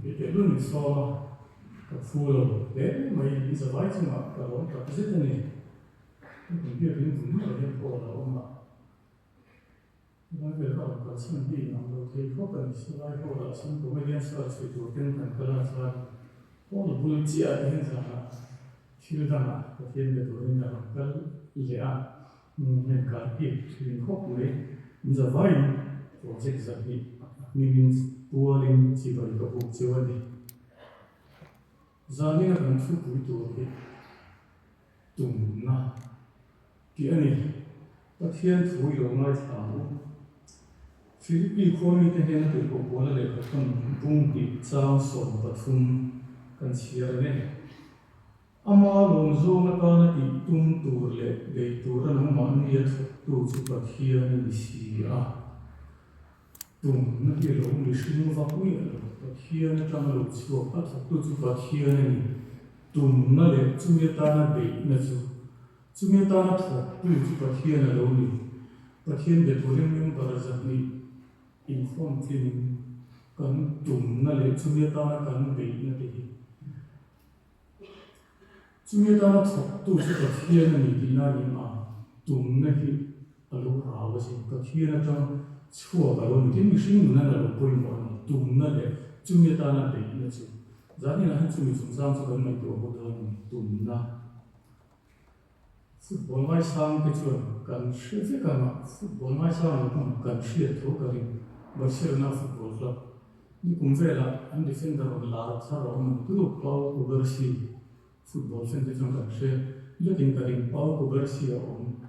cái luôn thì soกับฟูโลเด็กไม่มีสบายจังอ่ะกับเรากับสิ่งนี้ผมเรียกถึงผมเราเรียกพอเรามาแล้วเวลาเรากับสิ่งที่เราเทเข้าไปสบายพอเราสิ่งผมไม่เรียนสายสุดตัวเป็นกันก็แล้วสบายพอเราบุญเจียเห็นสักชีวิตนั้นก็เทียนกับตัวเองนะก็เลี้ยในการที่ถึงครบเลยมีสบายตัวเจ็กสักทีมีตัวเองที่บริโภคเจ้าดีZani akan Thupui tu ke Tumna ki ani pathian thui lo ngai thau Philippi khoi te hen te ko bola le ka kan bung ki chang som pathum kan chiar ne ama long zo na ka na ti tum tur le de tur an ma ni ya tu chu pathian ni si a tum na ti lo ni shin va pui Pathian na tama lo chu a thak tu chu pathian ni Tumna le chumeta na be na chu chumeta na thak tu chu pathian na lo ni pathian de tholim yum barazat ni inform tin kan Tumna le chumeta na kan be na te chumeta na thak tu chu pathian ni dina ni ma Tumna hi alo rawa si pathian na tama chua ba lo ni tin mi shin na lo poi mo Tumna le Chumeta na be na chu zani na han chumi chung sang chu kan mai to ho don Tumna football mai sang ke chu kan shwe fe kan football mai sang kan shwe tho ka ri Barcelona football club ni kum ve la an defender on la tha ro mu tu pau ko bersi football center chung kan shwe lekin ka ri pau ko bersi on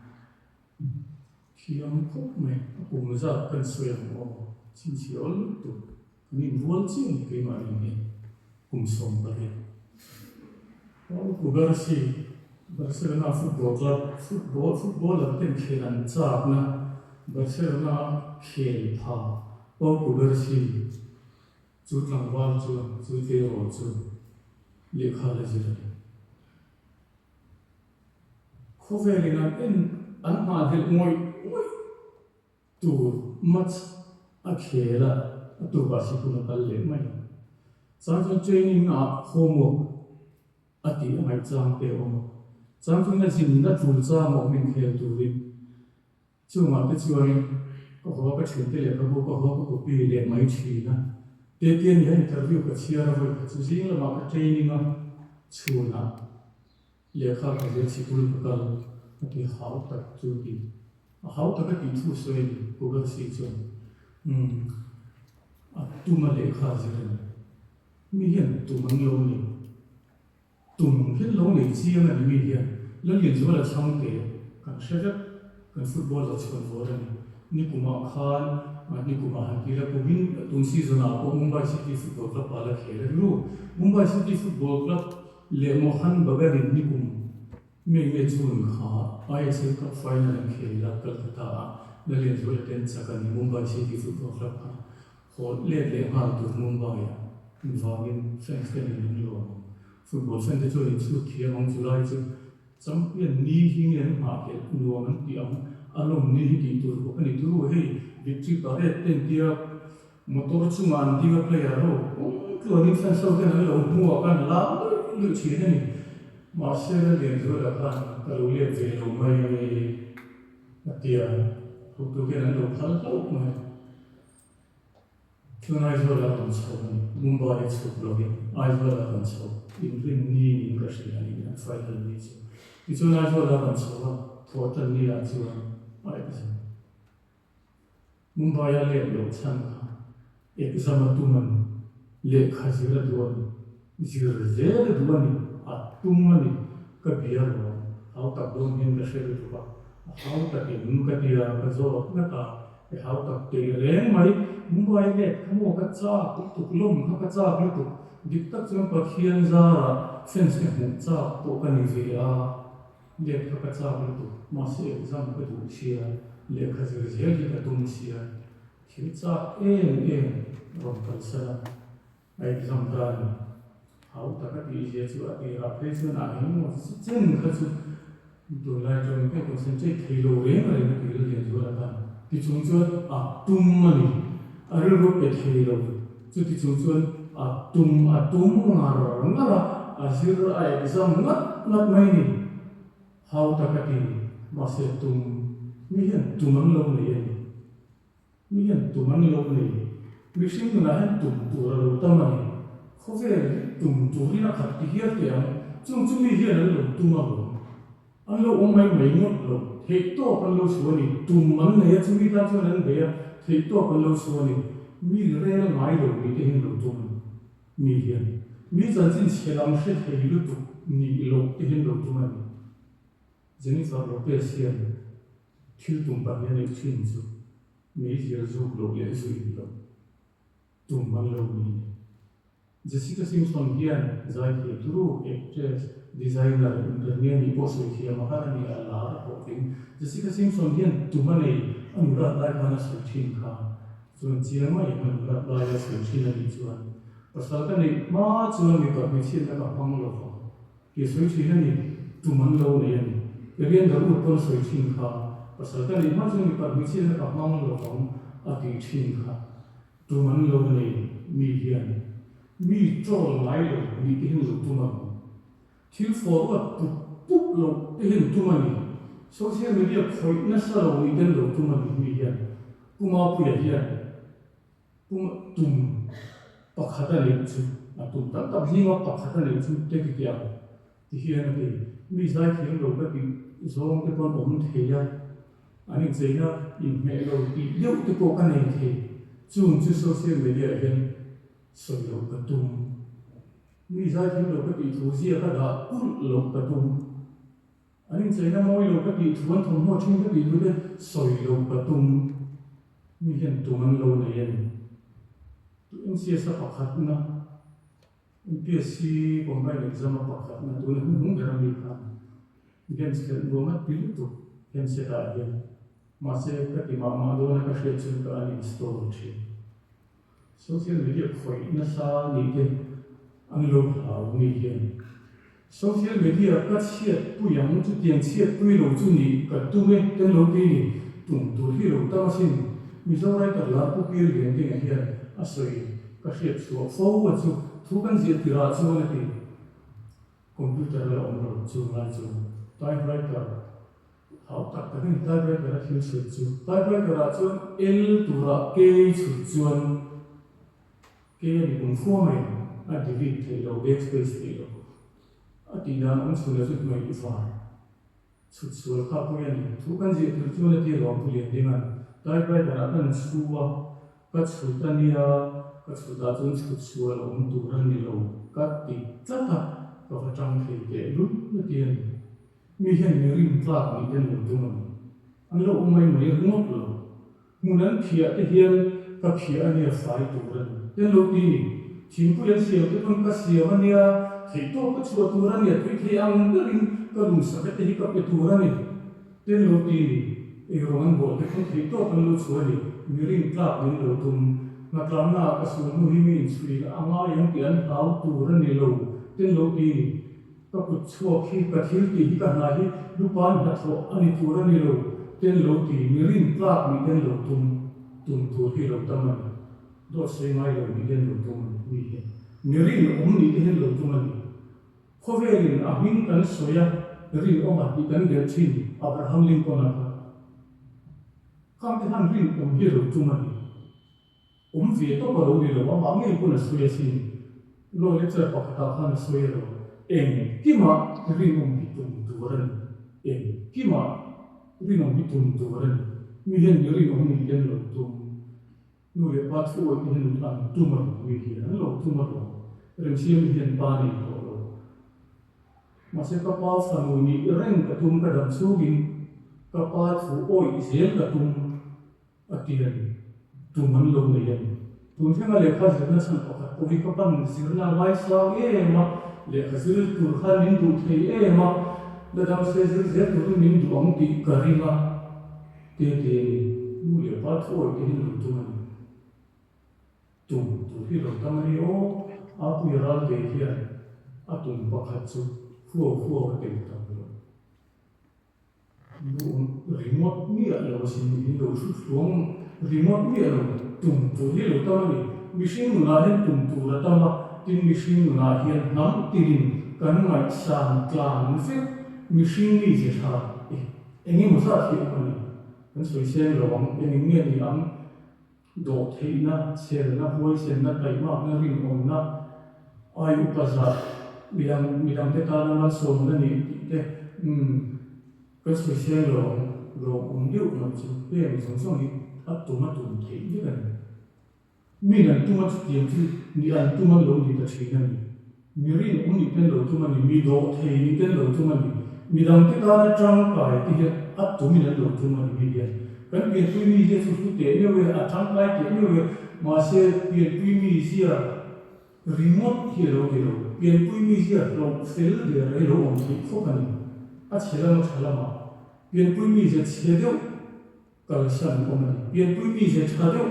khiam khop mai kum za kan shwe mo chin chi ol tu ni vuol chi ke ma ni kum som ba he ko garsi Barcelona football club football la ten khelan chak na Barcelona khel pha ko garsi chu tlang wal chu te ro chu lekha la jira khovelina en an ma hel moi tu mat a khela tu ba si kuna kal le mai Chawngte training a homework ati mai Chawngte om Chawngte na jin na thul cha mo min khel tu ri chunga te chuan ko ho ka thil te le ka bo ko ho ko pi le mai thi na te te ni interview ka chia ra voi chu jing la ma ka training a chuna le kha ka le chi pul ka kal ati how tak chu ki how tak ki thu soi ko ga si chu Tuma le kha zira mi hian tumang lo ni tum hian lo nei chiang ani mi hian lo lian zo la Chawngte kan shara kan football lo chon vor ani ni kuma khan ni kuma hakila ko bin tum season a ko Mumbai City Football Club ala khela lu Mumbai City Football Club le mo han bagarin ni kum me chun kha ISL Cup final an khela Kolkata la lian zo la ten chakan Mumbai City Football Club Hot le hal tu Mumbai involving Vengthlang in lo football center chu in chu khia mong July chu champion ni hing en ha ke lo man ti am alom ni ki tu ko ani tu he victory pare ten dia motor chu man ti ga player ro tu ni fan so ke lo mu kan la lu chi ne ni Marcel le zo la kan ka lo le ve lo mai atia tu ke nan lo phal lo mai Tuna ai zola kan chau Mumbai chu blogi ai zola kan chau in ring ni in ka shi ani na final ni chu ti tuna ai zola kan chau total ni la chu ai ka Mumbai a le lo chan ka exam tuman le khazira duan zir zela duan a tumani ka biar ro au ta don hin ka she ru ba au ta ke mun ka dia ka zo na ta e au ta te reng mai Mumbai le khamo ka cha tu lom ka cha lu tu dik tak chon pathian za fence ke mu cha to ka ni ve a le ka cha lu tu ma se exam ka du sia le ka zir zel ka tum sia khi cha rom ka sa ai exam ka ni hau ta ka ti je chu a ti ra pe chu na ni mo chen ka chu tu lai jong ke concentrate thilo re ma le ki le ju ra ka ti chung chu a tum ma ni Aru pe thei lo chu ti chu chuan atum ngara azir exam ngat mai ni how takati mase mihian tumang lo nei mihian tumang lo nei mishing na han tura lo tamani khove turi na khat hiar te am chung mi hian lo tumang an lo mai ngot lo thei to kan lo suani tumang nei chumi ta chu nan be thei to kan lo suani mi rel ngai lo mi te hin lo tum mi hian mi zan chin chelam she thei lu tu ni lo te hin lo tumani jeni sa lo pe sian thil tum pa hian ek chin chu mi hian zu lo le su lo tumang lo ni Jessica Simpson hian zai hi turu actress designer internia ni poso hi maharani ala reporting Jessica Simpson hian tumani amra dai kana su thin kha chuan chiama yaman ra dai su thin ani chuan pasal ka nei ma chuan mi ka mi chin ka pang lo kha ki su thin ani tumang lo nei ani rian da ru pon su thin kha pasal ka nei ma chuan mi ka mi chin ka pang lo kha ati thin kha tumang lo nei mi hian mi trol ngai lo mi te hin lo tumang thil forward puk lo te hin tumani social media khoi na sa lo ni den lo tumani mi hian puma pu ya hian pum tum pakhata le chu atum tak hinga pakhata le chu te ki ya ti hian te mi zai thil lo ka ti zong te pon om theya ani zeina in me lo ti yo te ko ka nei the chung chu social media hian soi lo ka tum mi zai thil lo ka ti thu zia ka da kun lo ka tum ani zeina moi lo ka ti thuan thom ho thing ka ti lu de soi lo ka tum mi hian tumang lo nei ani tu MCS pakhat na MPSC combined exam pakhat na tu hung garami kha gen sel bo ma pil tu gen se ta hian ma se ka ti ma do na ka she chu ka ani store thi social media khoi na sa ni te ang lo hau ni hian social media ka chiat pu yang chu tiang chiat pu lo chu ni ka tu me ten lo ti ni tum tu hi lo ta sin mi zo rai ka la pu pi ri ti nga hian a soi ka chiat chu forward chu thu kan zia ti ra chu na ti computer la on lo chu ngai chu typewriter hau tak ta ni typewriter a thil chu typewriter a chu l tu ra k chu chuan ke ni kum fo mai a delete thei lo backspace thei lo a ti dan on chu le chu mai i fa chu chu kha pu yan thu kan ji tu chu le ti ro pu le ding an typewriter a kan chu wa ka chu ta ni a ka chu da chun chu chu lo om tu ran ni lo ka ti cha ta ka fa Chawngte ke lu na ti an mi hian mi rim tla ni den lo tu ma an lo mai mai ngok lo munan phia te hian ka phia ani a fai tu ran ten lo ti thim pu yan siam te pon ka siam ania thei to ka chu tu ran ya tui thei ang ring ka lung sa te hi ka pe tu ran ni ten lo ti e rongan bo te khon thei to kan lo chu ani mi ring tla ni lo tum na tlam na ka su nu hi min chui anga yang ti an hau tu ran ni lo ten lo ti ka ku chu khi ka thil ti hi ka na hi lu pan na tho ani tu ran ni lo ten lo ti mi ring tla ni ten lo tum tu hi lo tam ani do sei mai lo ni den lo tum ni he mi ring om ni ten lo tum ani khovelin a hing kan soya ring om a ti kan de chin Abraham Lincoln a kam te han ring om hi lo tum ani ve to ko lo ni lo ma ngi ko na soya sin lo lecture pa ka khan soya lo eng kima ring om hi tum tu ran eng kima ring om hi tum tu ran mi hen ring om ni den lo tum nu le pa thu o hin an tu ma mi hi an lo tu ma lo rem siam hian pa ni to lo ma se ka pa fa nu ni reng ka tum ka dam chu gin ka pa thu oi zel ka tum atian tu man lo ne yan tu thema le kha zena chan pa ko vi ka pan zirna mai sa ye ma le khazil tu kha nin tu thei e ma da dam se zir ze tu nin du ong ti karima te nu le pa thu oi hin lo tu ma tum tu hi lo tamari o a pu ral de hian a tum pakhat chu fu ka te ta lo remote mi a lo sin ni lo su suang remote mi a lo tum tu hi lo tamari machine nga hen tum tu la tama tin machine nga hian nam tin kan ngai san tlang fe machine ni je tha engi mo sa thi ani kan soi sen lo ang engi nge ni ang do theina sel na huai sen na kai ma na ring om na ai upaza midang te ta na man som na ni te kan soi sen lo om diu ma chu pe mi song song ni at tu ma tu thei ni kan mi nan tu ma chu tiam chu ni an tu ma lo ni ta thei na ni mi rin om ni pen lo tu ma ni mi do thei ni pen lo tu ma ni midang te ta na chang kai ti at tu mi nan lo tu ma ni mi ya kan pian pui mi je chu chu te ne we a chang kai te ne we ma se pian pui mi sia remote hi lo pian pui mi sia lo fel de re lo om thi fo kan a chela no chala ma pian pui mi je che deu kal san ko ma pian pui mi je cha deu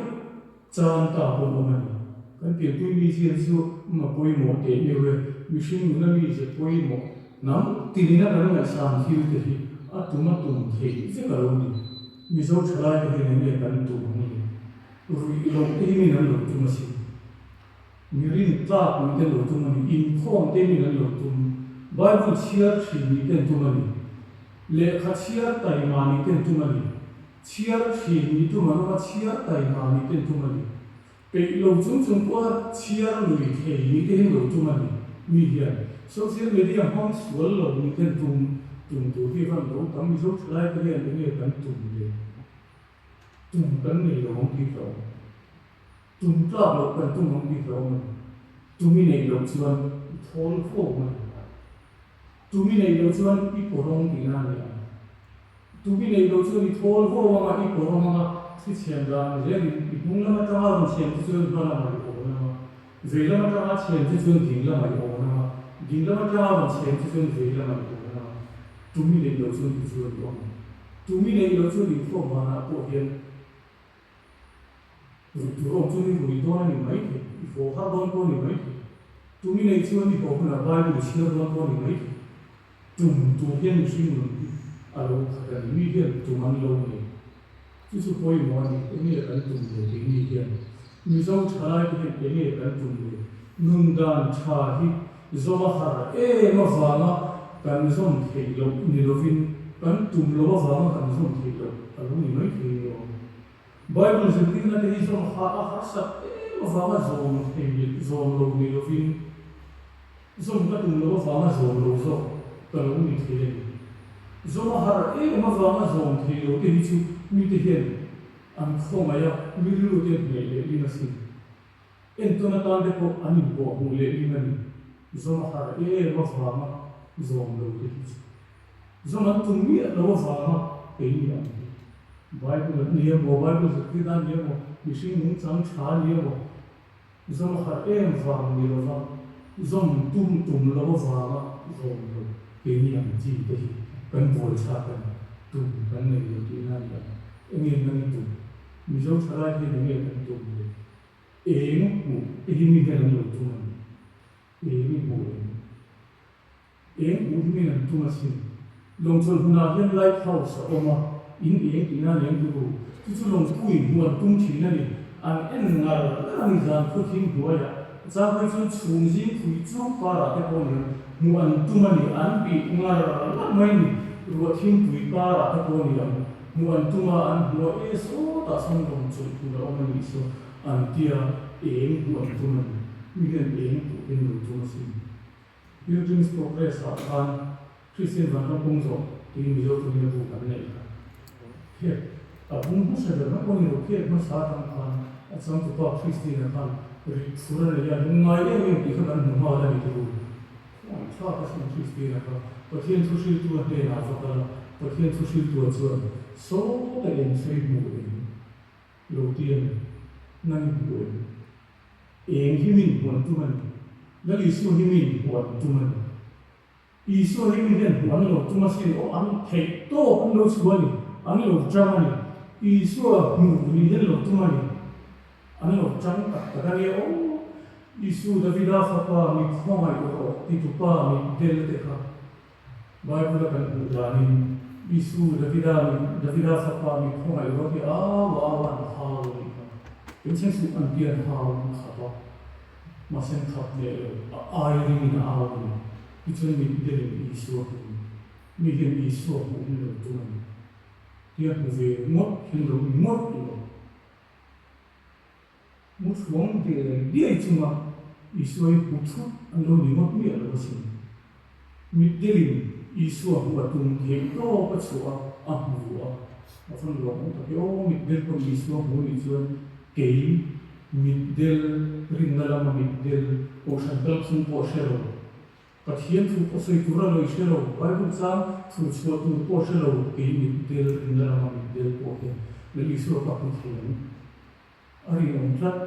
chan ta ko ma kan pian pui mi sia chu ma poi mo te ne we mi shin na mi je poi mo nam ti ni na na san hi te hi a tu ma tu the se ka lo ni mi zo chala ke ne kan tu ni ru lo te mi na lo tu ma si mi rin ta ku te lo tu ma ni in khom te mi na lo tu Bible chia thi ni te tu ma ni le kha chia tai ma ni te tu ma ni chia thi ni tu ma no chia tai ma ni te tu ma ni pe lo chung chung ko chia lui the ni te lo tu ma ni mi hian social media hong swal lo ni te tu tu hi van lo tam mi zo chala ke ne kan tu le tum kan nei lo hong ki lo tum ta lo kan tum hong ki lo ma tum mi nei lo chuan thol kho ma tum mi nei lo chuan i porong ki na ne tum mi nei lo chuan i thol kho ma i porong ma si chen da le i bung la ma ta ma chen chu chuan ba la ma ko na ma ve la ma ta ma chen chu chuan ding la ma ko na ma ding la ma ta ma chen chu chuan ve la ma ko na ma tum mi nei lo chuan i chuan lo tum mi nei lo chuan i kho ma na ko hian tu ro chu ni ru do ni mai i fo ha don ko ni mai tu mi nei chuan ni ko na ba ni chi do ko ni mai tu hian chi nu a lo ka ni mi hian tu man lo ni chu chu poi mo ni ni kan tu de ni hian mi zo chalai ke ni kan tu de nun dan cha hi zo ma har ma va ma kan zom thei lo ni lo vin kan tum lo va ma kan zom thei lo a lo ni mai thei lo Bible se tin na te hi som ha sa va ma zom thei zom lo ni lo vin zom ka tum lo va ma zom lo zo ka lo ni thei zo ma har ma va ma zom thei lo te hi chu mi te hian an kho ma ya mi lu te ne le li na sin en to na tan de ko ani bo hu le li na ni zo ma har ma va ma zom lo te hi zo ma tum mi lo va ma pe ni ya Bible ni mo Bible se ti dan ni mo mi shin ni chang cha ni mo zo ma har va ni lo va zom tum lo va ma zom lo pe ni ya ji te hi kan bo cha kan tum kan ne lo ti na ya engi nan tu mi zo chara ki ne kan tu mi kan lo tu ma mi nan tu ma sin long chol huna hian light house oma in ina lem tu chu long pui huan tum thi na ni an en ngar na ni zan khu thing huwa ya cha kai chu chung ji pui chu pa ra te ko ni mu an tu ma ni an pi ngar la mai ni ro thing pui pa ra te ko ni mu an tu ma an mo so ta sang long chol tu ra ma ni so an tia mu an tu ma mi gen tu en lo tu ma sin Buildings progress an Christian van Kong zo ti mi zo tu ni bu kan nei he a bung bu se da ko ni ro ke ma sa tam kan a chang tu pa Christian kan ri sura le ya ngai le ni ti kan nu ma da ni tu cha ka sin Christian ka pa thiên thu sil tu he na fa ka pa thiên thu sil tu chu so ta en sei mu lo tien nan bu hi min pon tu man la li su hi min pon tu man i su hi min den pon lo tu ma sin o an thei to an lo su ni an lo chang ni i su mu ni den lo tu ma ni an lo chang ka ni o i su da vida fa pa mi kho mai ko ti tu pa mi del te ka Bible kan u la ni i su da vida fa pa mi kho mai ko ti a wa ha lo ni ka เป็นเช่นสุอันเดียนหาวขับมาเส้นขับเนี่ยอายริมินอาวที่จนมีเดลินอีสัวมีเห็นอีสัวหุ่นเลยตัวนี้เดียนเวงดเห็นเรางดเลยมุสลิมเดียจุมาอีสัวพุทธอันเราหนีงดไม่อะไรสิมีเดลินอีสัวหัวตุ่มเห็นก็ปัจจุบันหัวมาฟังหลวงแต่โอ้มีเดลินอีสัวหัวนี่ส่วนเกี่ยมีเดลรินนาลามีเดลโอชันเตลซุ่มโอเชโรปัจเจียนทุกสิ่งทุกเรื่องเลยเชโรไว้บุษราทุกส่วนทุกโอเชโรเกี่ยมีเดลรินนาลามีเดลโอเชแล้วอีสัวปัจจุบันอะไรอย่างนั้น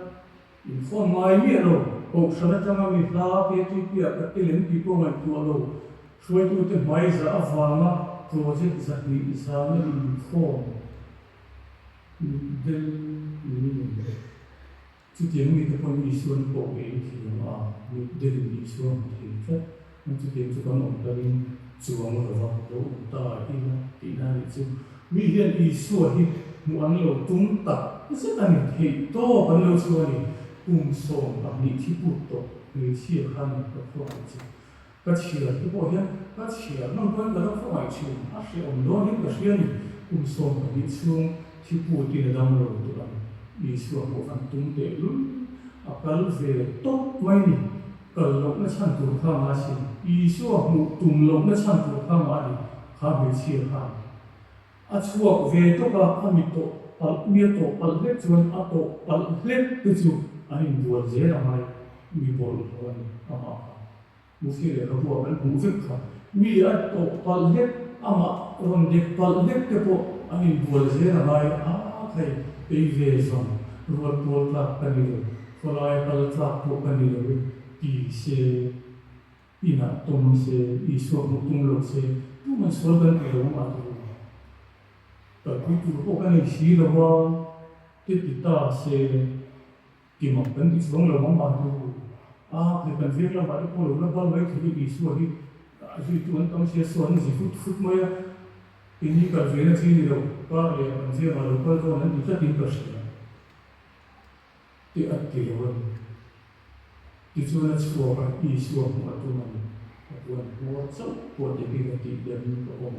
อินฟอร์มไม่มีอะไรโอชันจะมามีลาเปียที่เปียกับที่เล่นปีโป้มันตัวเราช่วยตัวเต็มไม่จะอาฟามาโปรเจกต์สักนิดสามนี่อินฟอร์มเดลนี่จุดยังมีแต่คนมีส่วนโปรเองที่ว่ามีเดลินมีส่วนที่แค่มันจุดยังจะต้องออกจากนี้ส่วนเราว่าเราตายที่นั่นที่นั่นจุดมีเรื่องอีส่วนที่มัวเราตุ้มตัดไม่ใช่การเหตุโตกันเราส่วนนี้ปุ่มส่งแบบนี้ที่พูดต่อหรือเชี่ยขันกับฝ่ายจุดก็เชี่ยที่บอกยังก็เชี่ยมันก็แล้วฝ่ายจุดอาเชี่ยอมโดนนี่ก็เชี่ยนี่ปุ่มส่งแบบนี้ช่วงที่พูดที่เราเราตัวนั้นอีสัวหัวฟันตุ้มเตลุอักลเวตกไว้นี่กลกนั่นฉันตัวข้ามาสิอีสัวหูตุ่มลกนั่นฉันตัวข้ามาดิข้าเบียเชียข้าอาชัวเวตกข้ามีโตปัลเมียโตปัลเล็กจวนอาโตปัลเล็กตัวจูอันนี้บัวเจราไม่มีบอลตัวนี้อามามุสลิมเราบัวมันหูฟิกข้ามีอัตโตปัลเล็กอามารอนเด็กปัลเล็กเตปอันนี้บัวเจราไม่ใครเอเวซันรัวตัวหลักกันนี่เลยฟลายตัลหลักพวกกันนี่เลยอีเซอีน่าตุ่มเซอีสวมตุ่มลกเซทุกมันสวดกันไปแล้วมาดูแต่คุยตัวพวกกันนี่สีละว่าที่ติดตาเซที่มันเป็นที่สวงละมาดูคือเป็นเรื่องละมาดูพวกเราบ้านไว้ที่อีสวที่ที่ตัวนั้นต้องเสียส่วนสิฟุตมาทีนี้ก็เรียนที่เราก็เรียนมันเสียมาเราก็ตัวนั้นอยู่ที่ดินก็เสียที่อัดที่เราที่ส่วนนั้นชัวร์กับอีชัวร์มาตัวนั้นตัวหัวเจ้าตัวเด็กที่ที่ดำมินก็อม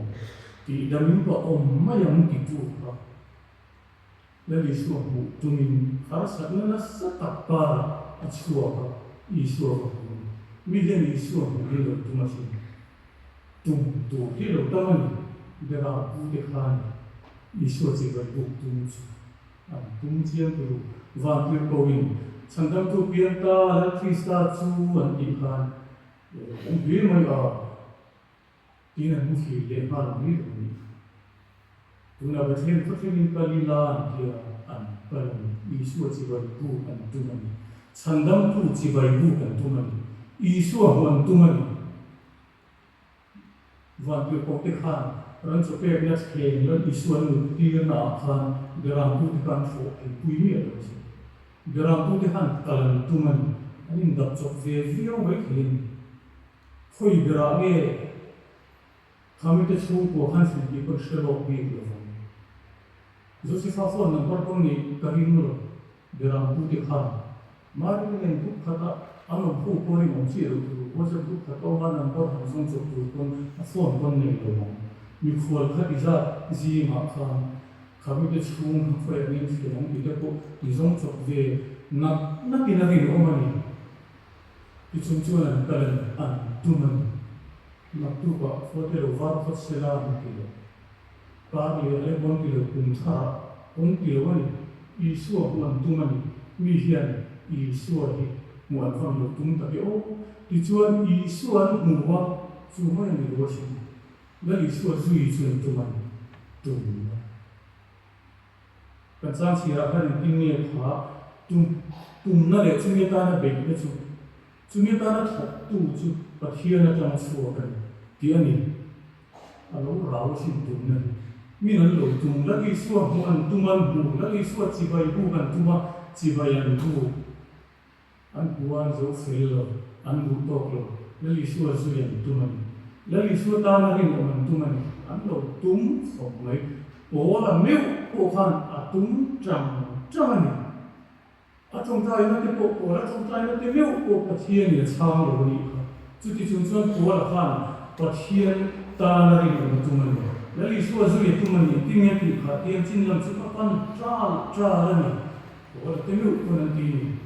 ที่ดำมินก็อมไม่ยังติดตัวครับแล้วอีชัวร์บุตัวมินข้าศึกนั้นสัตว์ป่าชัวร์กับอีชัวร์มีเรื่องอีชัวร์มีเรื่องตัวมันสิตัวที่เราตั้งมันเดี๋ยวเราพูดเรื่องอีสัวจีบบุกตุ้มเชียงตัววันที่เราวินฉันทำตัวเปลี่ยนตาและคริสต์จูอันอีกคันผมเห็นมันที่นั่นมุสลิมเลี้ยงมาแล้วนี่ตรงนี้ตัวนั้นเป็นเรื่องที่มีกาลิลาที่อันเป็นอีสัวจีบบุกอันตัวนั้นฉันทำตัวจีบบุกอันตัวนั้นอีสัวอันตัวนั้นวันที่เราเปิดขันรันสุเปย์นัดเขียนแล้วอีส่วนที่น่าขันเดรัมตุที่ขันโฟล์ปุยนี่อะไรสิเดรัมตุที่ขันกัลตุมันอันนี้ดับจบเวฟีเอาไว้เขียนคุยเดรัมเอทำให้ตัวชูโกขันสิ่งที่คนเชื่อโลกบีบเลยจุดที่ฟ้าฝนนั้นก็ตรงนี้ก็หินเลยเดรัมตุที่ขันมาเรื่องทุกข์ขัดอันนั้นผู้คนที่มันเชื่อรู้ว่าจะทุกข์ขัดเอามานั้นก็ทำส่งจบทุกคนฝนคนหนึ่งเลยมีคนขัดอิจฉาจีมาขันเขาไม่ได้ชูงเขาเรียนสิ่งที่เขาที่ส่งจบเวนักกินอะไรรู้ไหมที่ชุมชนนั้นกันอันตุมันนักตัวก็ฟัดเรื่องวาร์ฟัดเซลาไม่กี่ปาร์ตี้อะไรบางทีเราคุ้มท่าบางทีเราเนี่ยอีสัวมันตุมันมีเฮียนอีสัวที่หมวนฟังเราตุ้มตะเกียบที่ชวนอีสัวหัวชัวร์ไม่รู้สิแล้วอีสัวช่วยชวนตุมันตุ่มกันสร้างชีระให้ดินเนี่ยขาตุ่มนั่นแหละจุดนี้ตาหน้าเบรกก็จุดนี้ตาหน้าถัดตู้จุดปะเทียนจะมาชัวร์กันที่อันนี้อันนั้นเราสิตุ่มนั่นมีนั่นหลุดตุ่มแล้วอีสัวหัวตุ่มมันหูแล้วอีสัวจีบายหูกันตุ่มจีบายันหูอันหัวอันจะเฟลล์อันหูตกเลยแล้วอีสัวช่วยยันตุ่มมันแล้วอีสัวตาหน้าเห็นมันตุ่มมันอันเราตุ่มส่งเลยโอ้ละเมียวโอ้ขันตุ้มจังนี่ Chawngte na te po Chawngte na te meu po Pathian ni chang lo ni chu ti chung chuan po la khan Pathian ta na ri lo tuman la li su azu ye tuman ni ti nge ti kha tiang chin lam chu pan tra la ni po la te meu ko nan ti ni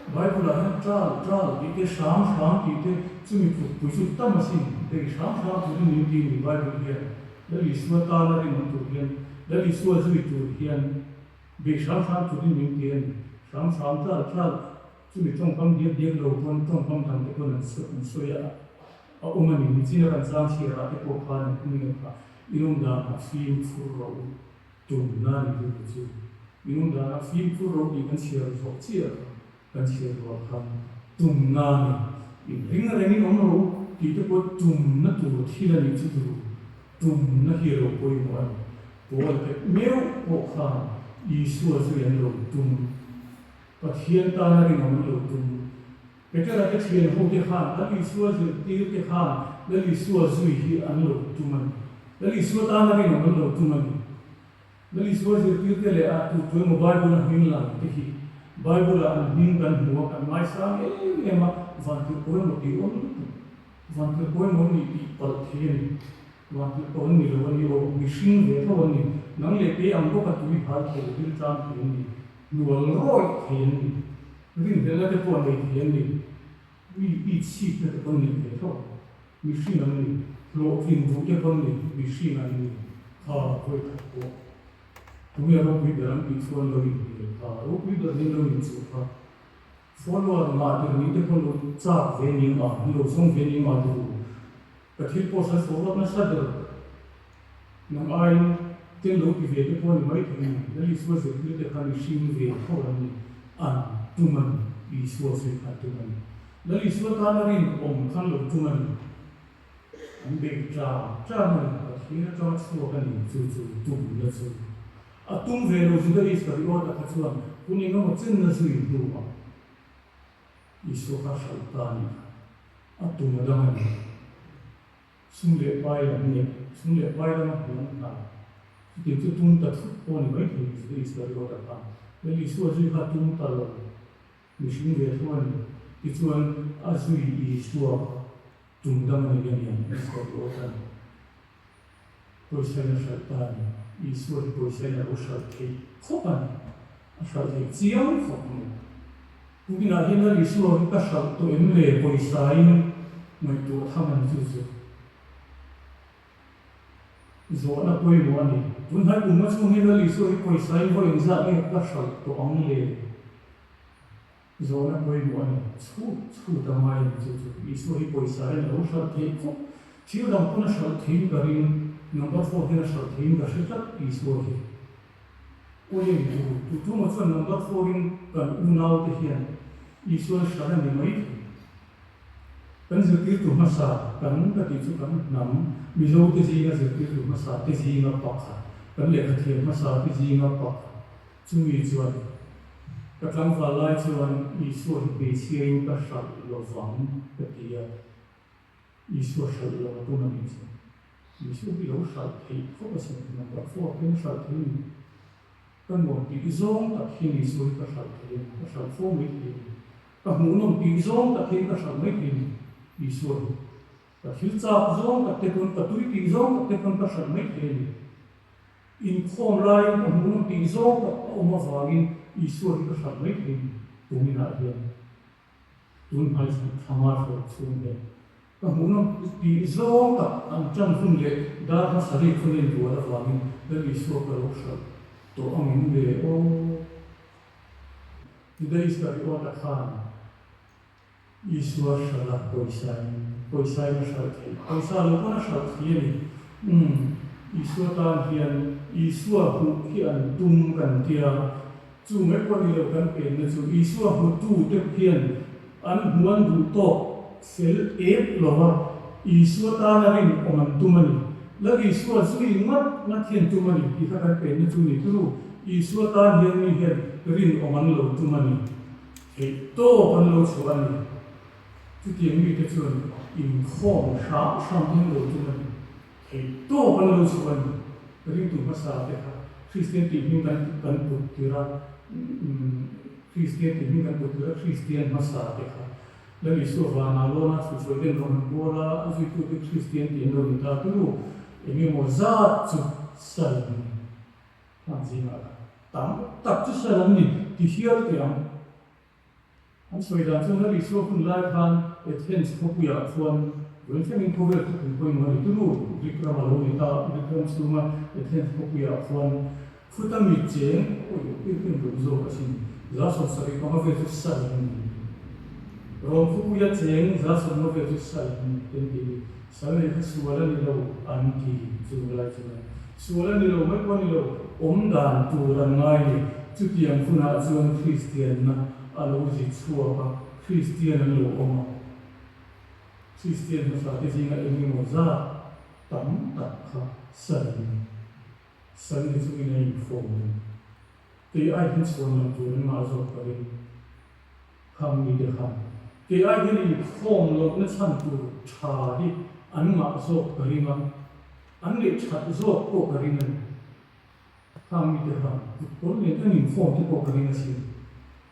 Bible la tra ti te sham ti te chu mi pu chu ta ma sin te sham tu ni ti ni Bible hian la li su ta na ri lo tu hian la li su azu tu hian be sham tu ni ti hian Sham tra chu mi chong pam dia lo pon chong pam tam te kon so ya a umani ni china kan sam chi ra te ko khan ni ka inum da a film fur ro Tumna ni tu chu inum da a film fur ro ni kan chi ro chi kan chi ro khan Tumna ni ring ni om ro ti te ko Tumna tu thi la ni chu tu Tumna hi ro ko i mo ko te meu ko khan Isu asu yan lo tum Pathian ta na rin ang lo tum Peter at Thian ho te khan at Isu asu ti te khan la Isu asu hi an lo tuman la Isu ta na rin ang lo tuman la Isu asu ti te le at tu mo Bible na hin lang te hi Bible an hin kan mo kan mai sa ma van tu ko mo ti on van tu ko mo ni ti Pathian van tu ko ni lo ni o machine ve ko ni nang le pe ang ko ka tu ha ke bil cham ke ni nual roi ke ni rin de la te po le ke ni wi chi te ko ni ke to machine ang ni lo fin vu ke ko ni machine ang ni ha ko ko tu ya ro wi de ram pi so lo ni ha ro wi de ni lo ni chu ha follower ma de ni te ko lo cha ve ni ma lo song ve ni ma du ka thil po sa so na sa de nang ai Ten lo ki ve te po ni mai te ni la li so se ti te kan shin ve ko ni an tuman I so se ka tuman la li so ta na rin om kan lo tuman an be cha na ka hi na cha so ka ni chu tum na chu a tum ve lo ju da is ka ri o ta ka chuan ku ni no chen na su I du ma I so ka sha ta ni a tum na da ni sum le pai la ni sum le pai la ma ta Ti tu tum ta thu ko ni mai thi is is la ro ta pa le li su azu ha tum ta lo ni shin ve thuan ti chuan azu I su tum da ma ni ni is ko ro ta ko se na sha ta ni I su ko se na ro sha thi ko pa a sha thi chiang ko ni ku ki na hin la li su ka sha to em le ko I sa in mai to tha man chu chu zo na koi mo ani tun hai umma chung hi la li so hi koi sai ho in za ne ka shal to ang le zo na koi mo ani chu da mai chu I so hi koi sai na ro shal the ko chiu dam ko na shal the ka rin number 4 hi na shal the ka she ta I so hi ko ye tu mo chuan number 4 in kan u nau te hian I so shal ni mai kan zikir tu masa kan ka ti chu kan nam mi zo te ji na zikir tu masa te ji na pa kha kan le ka thiam masa te ji na pa chu mi chuan ka tlang fa lai chuan I so hi pe chiang ka shal lo wang ka ti ya I so shal lo tu na mi chu I so bi lo shal thei ko ka sin na ka fo ken shal thei kan mo ti zong ta hi ni so ka shal thei ka shal fo mi ti ka mu nom ti zong ta hi ka shal mai ti I so ka thil cha zong ka te kon ka tui ti zong ka te kon ka shal mai the ni in khom lai ka mu nom ti zong ka o ma wangin I so ka shal mai the ni tu mi na hian tun hai sa thamar fo chung de ka mu nom ti zong ka an chan hun le da ha sari khun le du la wangin da I so ka lo shal to angin le o dei sta ri o ta khan Isuar shalah poisai na shal thei poisa lo ko na shal thei ni Isua ta hian Isua hu hi an tum kan tia chu me ko ni lo kan pe na chu Isua hu tu te hian an huan du to sel ep lo ha Isua ta na rin oman tumani la Isua zui ngat na thian tumani ki kha kan pe na chu ni tu Isua ta hian ni hian rin oman lo tumani he to kan lo chuan ni tu tiang mi te chuan in khom sha sam hin lo tu man he to kan lo chuan ring tu ma sa te kha Christian ti hin kan put tira Christian thì mình cần một đứa Christian mà sao thế cảแล้วอีส่วนว่านาโลนะสุดๆเรื่องของโบราณสุดๆเป็นคริสเตียนที่เราดูตาดูเอ็งมีโมซาจุดสัลนี่นั่นสิมาตับจุดสัลนี่ที่เชื่อเกี่ยงอันสวยดังจนแล้วอีส่วนคุณไล่ผ่านเอเธนส์พบอยากส่วนเรื่องที่มีพบเวลคุณไปมาดูดูริกรามาโลนี่ตาริกรามสุมาเอเธนส์พบอยากส่วนฟุตามิเจงโอ้ยเป็นรู้โจกันสิลาสอนสริก็มาเวทุสัลนี่Rom Thupui cheng za som no ve tu sai ten ti sai ne suala ni lo an ki chu la chu suala ni lo mai ko ni lo om dan tu ran ngai chu tiang phuna chuan Christian na alo ji chua ba Christian lo om Christian na sa te jinga eng mo za tam ta kha sai ni chu ni nei fo te ai hin chuan tu ma zo ka ri kham ni de kham cái ai cái này phong lộc nó chăn tu trà đi ăn mặc số cái mà ăn để chặt số cổ cái này tham mi được không có nên cái nhìn phong cái cổ cái này gì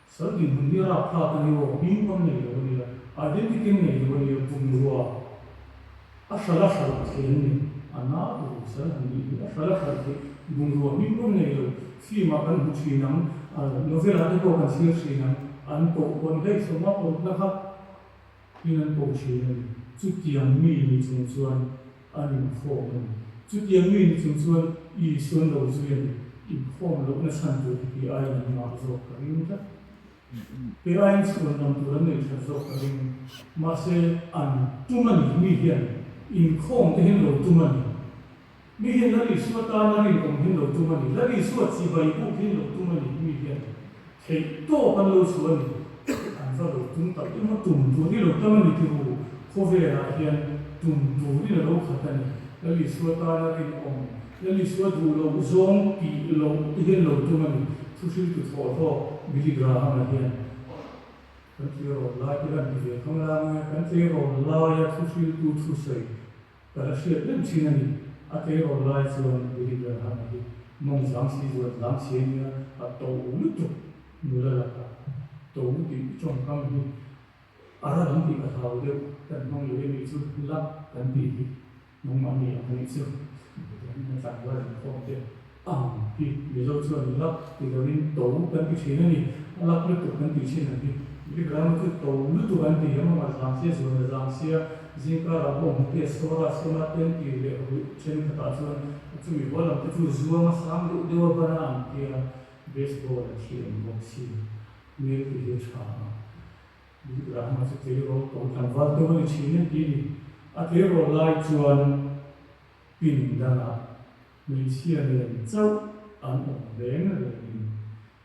sau khi mình đi ra pha cái này vào pin con này rồi này à đến cái này rồi này bung rùa à sao cái này anh nào rồi sao này sao cái bung rùa pin con này rồi khi mà ăn bút chì nắng nó về lại cái cổ cái xưa chì nắng anh bộ quân đây số mắc một là khác nhưng anh bộ chỉ là chút tiền mi ni chung chuan anh phổ chút tiền mi ni chung chuan y xuân đầu duyên y phổ lúc nó sản xuất thì ai là mà rồi cái gì đó cái ai xuân năm tuổi này sản xuất cái gì mà sẽ anh Tumna mi hiện in không thể hiện được Tumna mi hiện là đi suốt ta là đi không hiện được Tumna là đi suốt chỉ vậy cũng hiện được Tumna mi hiện thì to ban lâu xuân anh vào đầu tung tập nhưng mà tung đi lúc tâm mình thì hồ về là hiện tung đi là lâu khát này là lý suy ta là đi ông là lý suy đủ lâu zong bị lâu hiện lâu tung mình thu xíu từ thọ miligram là hiện cái gì rồi lại cái này thì không làm cái gì rồi lại thu xíu từ thu sấy cái là chuyện rất chi này cái rồi lại zong miligram là hiện mong rằng si rồi làm gì nữa tàu lướt người là tổ thì trong công ty ara làm thì cả thầu đều cần mong người bị chút lắm cần bị mong mong người anh chưa mình phải qua được không chứ thì bây giờ chưa được lắm thì giờ nên tổ cần bị chuyện này lắm lúc tổ cần bị chuyện này vì cái mà cái tổ lúc tổ cần bị mà làm xe rồi làm xe riêng cả là bông cái số là tiền thì để trên cái tài sản chúng mình bảo là cái chú zua mà sáng được đưa vào làm thì baseball là chuyện boxing người thì hiểu sao vì cái mà sẽ thấy rồi tổng tham gia tôi mới chỉ nên đi thấy rồi lại chuan pin ra là mình chia liền châu ăn ổn đến rồi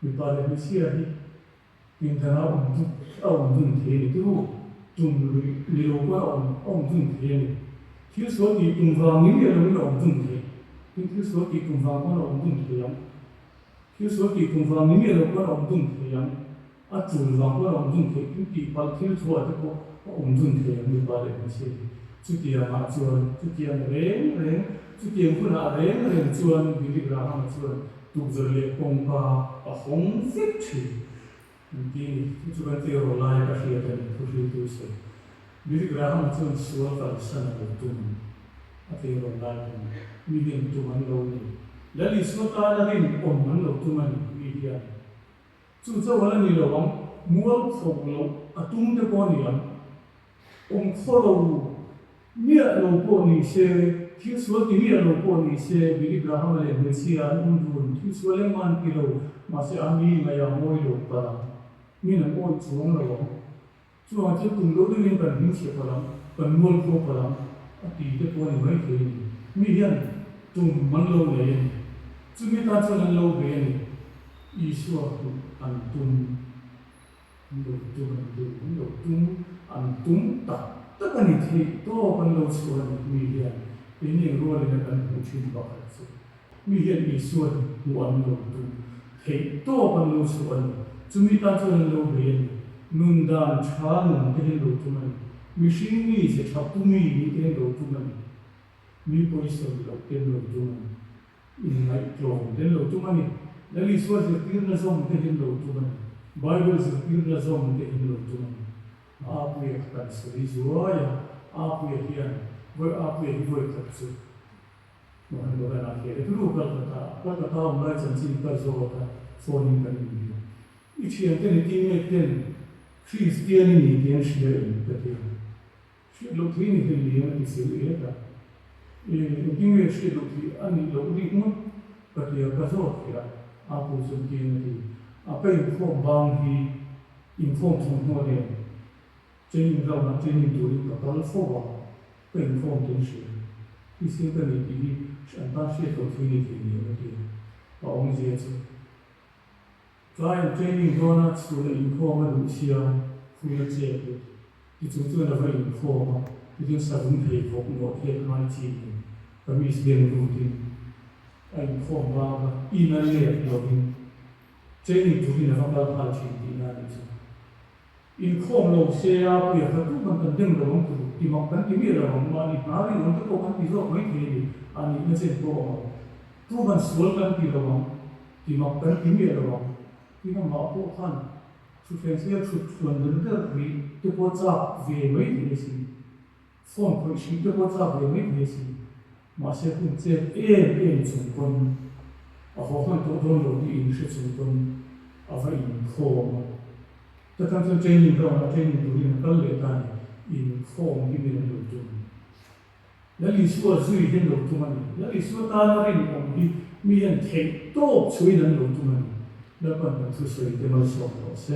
mình bảo là mình chia đi mình thằng nào ông dùng thế thì tôi dùng liều qua ông dùng thế này thiếu số thì dùng vào những điều đó ông dùng thế thiếu số thì dùng vào qua ông dùng thế lắm thiếu số thì dùng vào những điều đó qua ông dùng thế lắm chủ vào qua ông dùng thế những cái bảo thiếu số thì có ông dùng thế mình bảo là mình chia chút tiền mà chuan chút tiền rèn chút tiền cũng là rèn chuan vì cái nào mà chuan tụ giờ lệ công pa không phết chỉ thì chút cái tiền rồi lại cái gì đó thì thôi thì thôi vì cái nào mà chuan số phải sang đầu tuần tiền rồi lại mình hiện tụ mình đâu này là lý số ta là cái ông mình đâu tụ mình vì vậy chút cho là nhiều lắm mua phục lâu tung cái con này ông khó lâu nghĩa lâu cô này sẽ thiếu số thì nghĩa lâu cô này sẽ bị cái ham lên người xia ông buồn thiếu số lên man kilo mà sẽ ăn đi mà giờ môi lâu cả nghĩa là ôi chuông lâu chuông chỉ cùng đối với những cần những chuyện lắm cần mua cô lắm thì cái cô này mấy cái mi hiện tung mang lâu này chúng ta cho nên lâu về này ý số ăn tung đầu tung ăn tung ta tất cả những thứ đó ban đầu xuân mi hiện đến những ruộng này cần bổ sung vào hết mi hiện ý xuân muộn đầu tung thế đó ban đầu xuân chúng ta cho nên lâu về nung đan chả nung cái đầu tung này mi sinh mi sẽ chắp tu mi cái đầu tung này mi bồi dưỡng đầu cái đầu tung này in ngày trồng cái đầu tung này là lý do sẽ tiến ra trong cái đầu tung này Bible is in the zone the in the up we can see Zuaya, up we here, where up we work at two. No, I'm going to get a group of the town lights and see Kazota falling the video. Each year, then, Christianity against the day. She looked in the end, is the English looked and looked, but the Kazot here, apples and dignity. A pain from Bang, he informed from Modern. Training ground and training during the Pal for pain from tension. He simply and partially opportunity in the Baum Theatre. Try training donuts to the informal Lucia, full executive. It's a very informal, it is a room for not yet my team. But we is getting routine. I inform Baba in a late loving. Training to be a humble in reality. In form of say up, we have a 200 them to Timok and Timir on money, Mari on the Copan is not making and in the same go. 2 months welcome Timok and Timir on. We come up for fun. To fancy a trip to another way to what's up, we made this. Form pushing to what's up, we made this. Master said, some a whole total the interest of a inform. The country training ground training to him inform him to. That is what we handle to money. That is what I me and take top Sweden to money. The one to say the most of us.